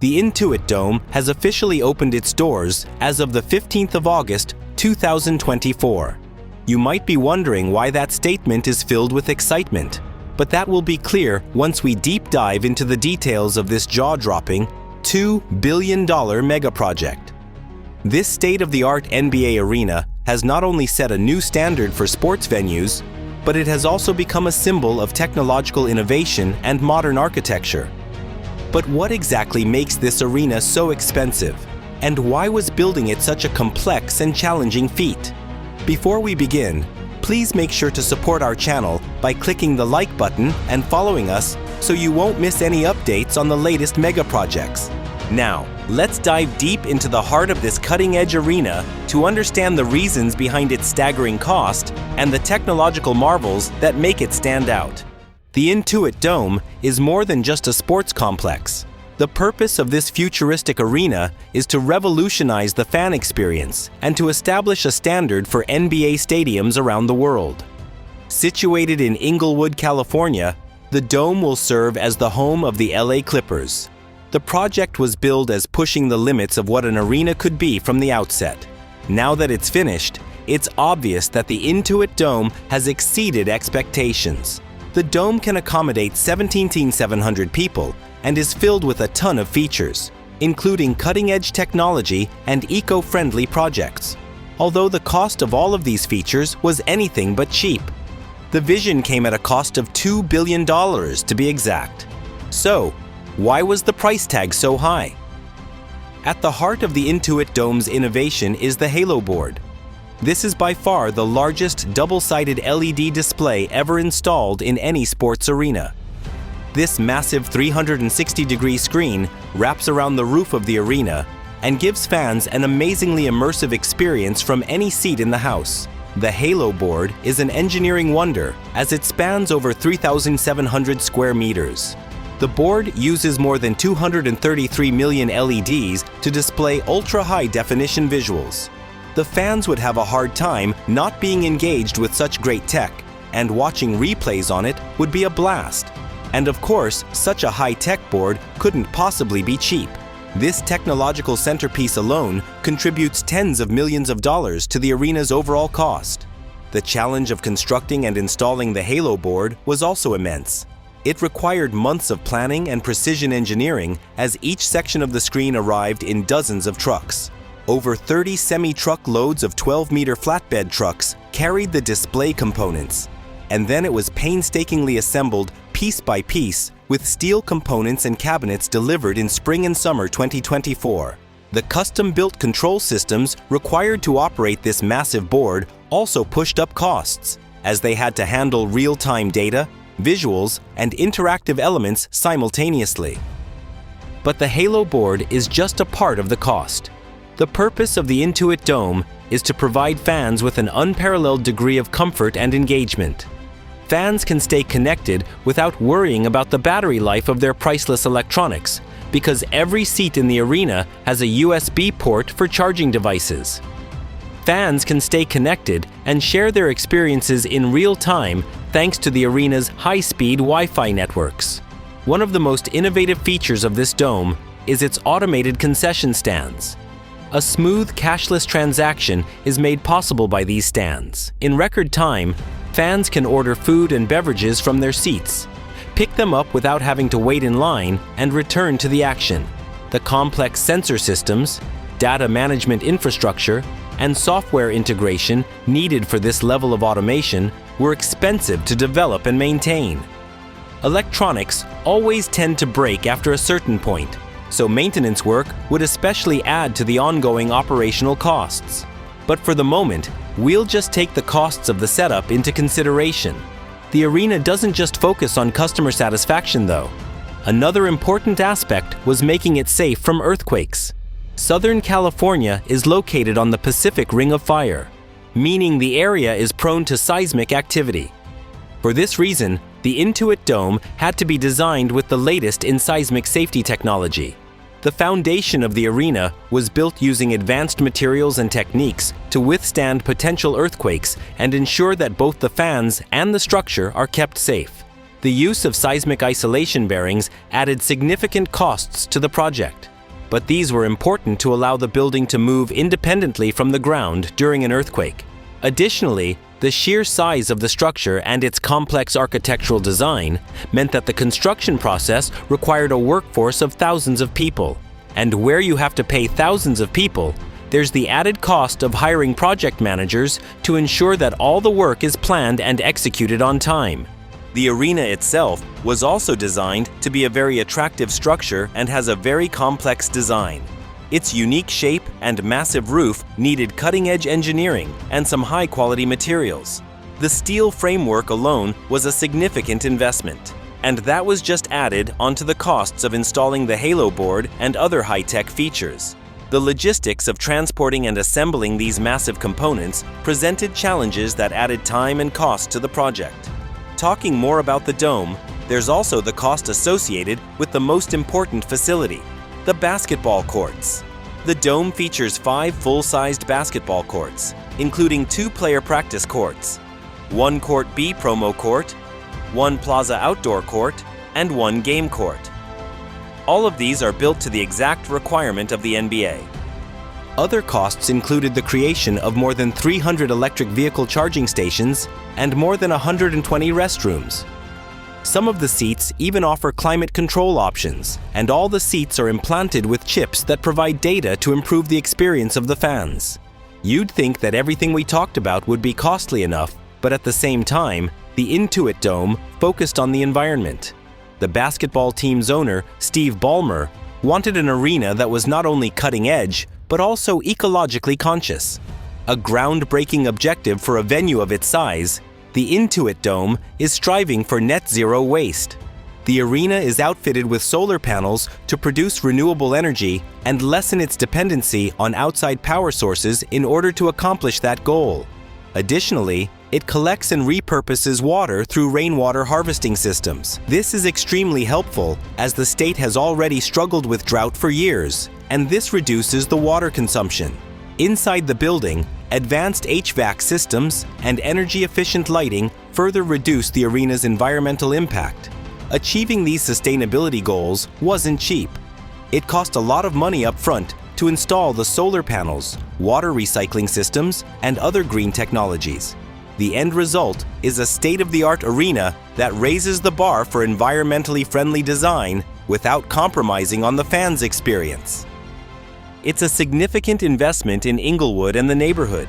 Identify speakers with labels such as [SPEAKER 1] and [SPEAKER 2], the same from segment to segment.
[SPEAKER 1] The Intuit Dome has officially opened its doors as of the 15th of August, 2024. You might be wondering why that statement is filled with excitement, but that will be clear once we deep dive into the details of this jaw-dropping $2 billion megaproject. This state-of-the-art NBA arena has not only set a new standard for sports venues, but it has also become a symbol of technological innovation and modern architecture. But what exactly makes this arena so expensive? And why was building it such a complex and challenging feat? Before we begin, please make sure to support our channel by clicking the like button and following us so you won't miss any updates on the latest mega projects. Now, let's dive deep into the heart of this cutting-edge arena to understand the reasons behind its staggering cost and the technological marvels that make it stand out. The Intuit Dome is more than just a sports complex. The purpose of this futuristic arena is to revolutionize the fan experience and to establish a standard for NBA stadiums around the world. Situated in Inglewood, California, the Dome will serve as the home of the LA Clippers. The project was billed as pushing the limits of what an arena could be from the outset. Now that it's finished, it's obvious that the Intuit Dome has exceeded expectations. The Dome can accommodate 17,700 people and is filled with a ton of features, including cutting-edge technology and eco-friendly projects. Although the cost of all of these features was anything but cheap. The vision came at a cost of $2 billion to be exact. So, why was the price tag so high? At the heart of the Intuit Dome's innovation is the Halo board. This is by far the largest double-sided LED display ever installed in any sports arena. This massive 360-degree screen wraps around the roof of the arena and gives fans an amazingly immersive experience from any seat in the house. The Halo board is an engineering wonder as it spans over 3,700 square meters. The board uses more than 233 million LEDs to display ultra-high-definition visuals. The fans would have a hard time not being engaged with such great tech, and watching replays on it would be a blast. And of course, such a high-tech board couldn't possibly be cheap. This technological centerpiece alone contributes tens of millions of dollars to the arena's overall cost. The challenge of constructing and installing the Halo board was also immense. It required months of planning and precision engineering as each section of the screen arrived in dozens of trucks. Over 30 semi-truck loads of 12-meter flatbed trucks carried the display components, and then it was painstakingly assembled piece by piece with steel components and cabinets delivered in spring and summer 2024. The custom-built control systems required to operate this massive board also pushed up costs, as they had to handle real-time data, visuals, and interactive elements simultaneously. But the Halo board is just a part of the cost. The purpose of the Intuit Dome is to provide fans with an unparalleled degree of comfort and engagement. Fans can stay connected without worrying about the battery life of their priceless electronics, because every seat in the arena has a USB port for charging devices. Fans can stay connected and share their experiences in real time thanks to the arena's high-speed Wi-Fi networks. One of the most innovative features of this dome is its automated concession stands. A smooth, cashless transaction is made possible by these stands. In record time, fans can order food and beverages from their seats, pick them up without having to wait in line, and return to the action. The complex sensor systems, data management infrastructure, and software integration needed for this level of automation were expensive to develop and maintain. Electronics always tend to break after a certain point, so maintenance work would especially add to the ongoing operational costs. But for the moment, we'll just take the costs of the setup into consideration. The arena doesn't just focus on customer satisfaction, though. Another important aspect was making it safe from earthquakes. Southern California is located on the Pacific Ring of Fire, meaning the area is prone to seismic activity. For this reason, the Intuit Dome had to be designed with the latest in seismic safety technology. The foundation of the arena was built using advanced materials and techniques to withstand potential earthquakes and ensure that both the fans and the structure are kept safe. The use of seismic isolation bearings added significant costs to the project. but these were important to allow the building to move independently from the ground during an earthquake. Additionally, the sheer size of the structure and its complex architectural design meant that the construction process required a workforce of thousands of people. And where you have to pay thousands of people, there's the added cost of hiring project managers to ensure that all the work is planned and executed on time. The arena itself was also designed to be a very attractive structure and has a very complex design. Its unique shape and massive roof needed cutting-edge engineering and some high-quality materials. The steel framework alone was a significant investment, and that was just added onto the costs of installing the halo board and other high-tech features. The logistics of transporting and assembling these massive components presented challenges that added time and cost to the project. Talking more about the dome, there's also the cost associated with the most important facility, the basketball courts. The dome features 5 full-sized basketball courts, including 2 player practice courts, 1 Court B promo court, 1 plaza outdoor court, and 1 game court. All of these are built to the exact requirement of the NBA. Other costs included the creation of more than 300 electric vehicle charging stations and more than 120 restrooms. Some of the seats even offer climate control options, and all the seats are implanted with chips that provide data to improve the experience of the fans. You'd think that everything we talked about would be costly enough, but at the same time, the Intuit Dome focused on the environment. The basketball team's owner, Steve Ballmer, wanted an arena that was not only cutting-edge, but also ecologically conscious. A groundbreaking objective for a venue of its size, the Intuit Dome is striving for net zero waste. The arena is outfitted with solar panels to produce renewable energy and lessen its dependency on outside power sources in order to accomplish that goal. Additionally, it collects and repurposes water through rainwater harvesting systems. This is extremely helpful as the state has already struggled with drought for years, and this reduces the water consumption. Inside the building, advanced HVAC systems and energy-efficient lighting further reduce the arena's environmental impact. Achieving these sustainability goals wasn't cheap. It cost a lot of money up front to install the solar panels, water recycling systems, and other green technologies. The end result is a state-of-the-art arena that raises the bar for environmentally friendly design without compromising on the fans' experience. It's a significant investment in Inglewood and the neighborhood.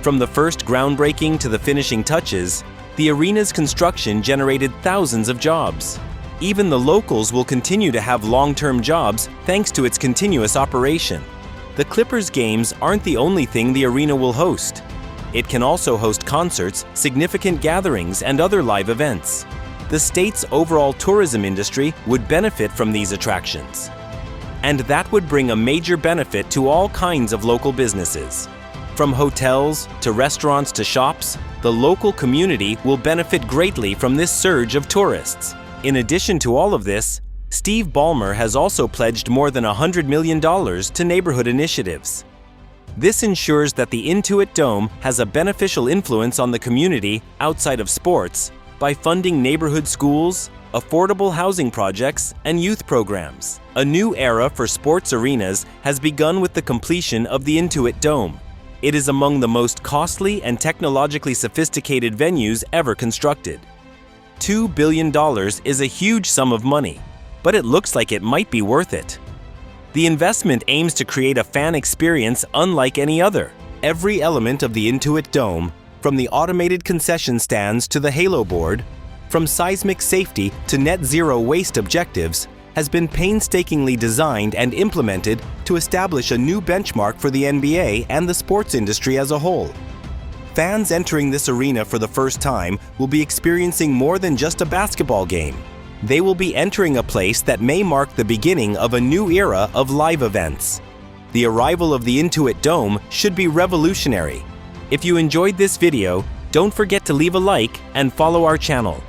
[SPEAKER 1] From the first groundbreaking to the finishing touches, the arena's construction generated thousands of jobs. Even the locals will continue to have long-term jobs thanks to its continuous operation. The Clippers games aren't the only thing the arena will host. It can also host concerts, significant gatherings, and other live events. The state's overall tourism industry would benefit from these attractions. And that would bring a major benefit to all kinds of local businesses. From hotels to restaurants to shops, the local community will benefit greatly from this surge of tourists. In addition to all of this, Steve Ballmer has also pledged more than $100 million to neighborhood initiatives. This ensures that the Intuit Dome has a beneficial influence on the community outside of sports by funding neighborhood schools, affordable housing projects, and youth programs. A new era for sports arenas has begun with the completion of the Intuit Dome. It is among the most costly and technologically sophisticated venues ever constructed. $2 billion is a huge sum of money, but it looks like it might be worth it. The investment aims to create a fan experience unlike any other. Every element of the Intuit Dome, from the automated concession stands to the halo board, from seismic safety to net zero waste objectives, has been painstakingly designed and implemented to establish a new benchmark for the NBA and the sports industry as a whole. Fans entering this arena for the first time will be experiencing more than just a basketball game. They will be entering a place that may mark the beginning of a new era of live events. The arrival of the Intuit Dome should be revolutionary. If you enjoyed this video, don't forget to leave a like and follow our channel.